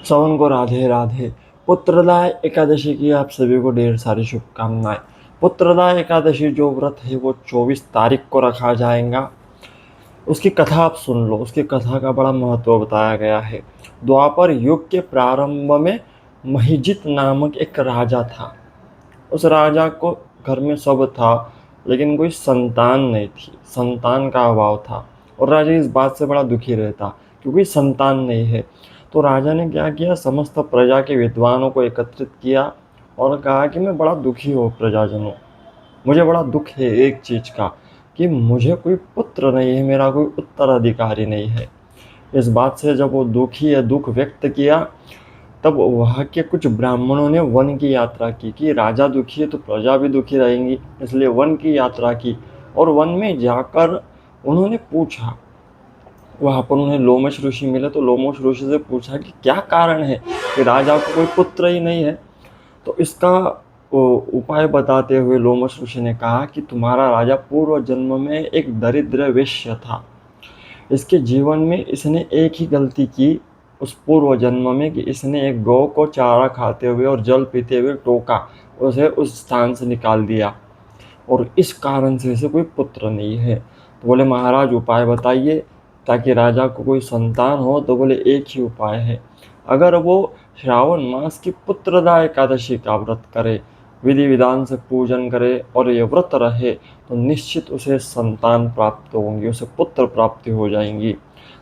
सवन को राधे राधे। पुत्रदा एकादशी की आप सभी को ढेर सारी शुभकामनाएं। पुत्रदा एकादशी जो व्रत है वो 24 तारीख को रखा जाएगा। उसकी कथा आप सुन लो, उसकी कथा का बड़ा महत्व बताया गया है। द्वापर युग के प्रारंभ में महिजित नामक एक राजा था। उस राजा को घर में सब था, लेकिन कोई संतान नहीं थी, संतान का अभाव था। और राजा इस बात से बड़ा दुखी रहता क्योंकि संतान नहीं है। तो राजा ने क्या किया, समस्त प्रजा के विद्वानों को एकत्रित किया और कहा कि मैं बड़ा दुखी हूँ प्रजाजनों, मुझे बड़ा दुख है एक चीज़ का कि मुझे कोई पुत्र नहीं है, मेरा कोई उत्तराधिकारी नहीं है। इस बात से जब वो दुखी है, दुख व्यक्त किया, तब वहाँ के कुछ ब्राह्मणों ने वन की यात्रा की कि राजा दुखी है तो प्रजा भी दुखी रहेंगी, इसलिए वन की यात्रा की। और वन में जाकर उन्होंने पूछा, वहाँ पर उन्हें लोमश ऋषि मिले तो लोमश ऋषि से पूछा कि क्या कारण है कि राजा को कोई पुत्र ही नहीं है। तो इसका उपाय बताते हुए लोमश ऋषि ने कहा कि तुम्हारा राजा पूर्व जन्म में एक दरिद्र वेश्य था। इसके जीवन में इसने एक ही गलती की उस पूर्व जन्म में कि इसने एक गौ को चारा खाते हुए और जल पीते हुए टोका, उसे उस स्थान से निकाल दिया और इस कारण से इसे कोई पुत्र नहीं है। तो बोले महाराज उपाय बताइए ताकि राजा को कोई संतान हो। तो बोले एक ही उपाय है, अगर वो श्रावण मास की पुत्रदा एकादशी का व्रत करे, विधि विधान से पूजन करे और ये व्रत रहे तो निश्चित उसे संतान प्राप्त होंगी, उसे पुत्र प्राप्ति हो जाएंगी।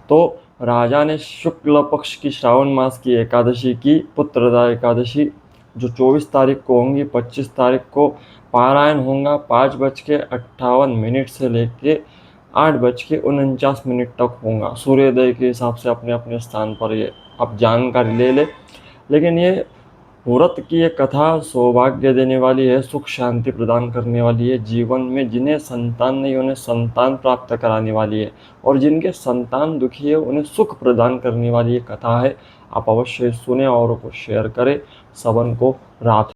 तो राजा ने शुक्ल पक्ष की श्रावण मास की एकादशी की, पुत्रदा एकादशी, जो 24 तारीख को होंगी। 25 तारीख को पारायण होगा 5:58 से लेके 8:49 तक होगा। सूर्योदय के हिसाब से अपने अपने स्थान पर ये आप जानकारी ले ले। लेकिन ये व्रत की ये कथा सौभाग्य देने वाली है, सुख शांति प्रदान करने वाली है। जीवन में जिन्हें संतान नहीं उन्हें संतान प्राप्त कराने वाली है, और जिनके संतान दुखी है उन्हें सुख प्रदान करने वाली ये कथा है। आप अवश्य सुने और को शेयर करें। सबन को रात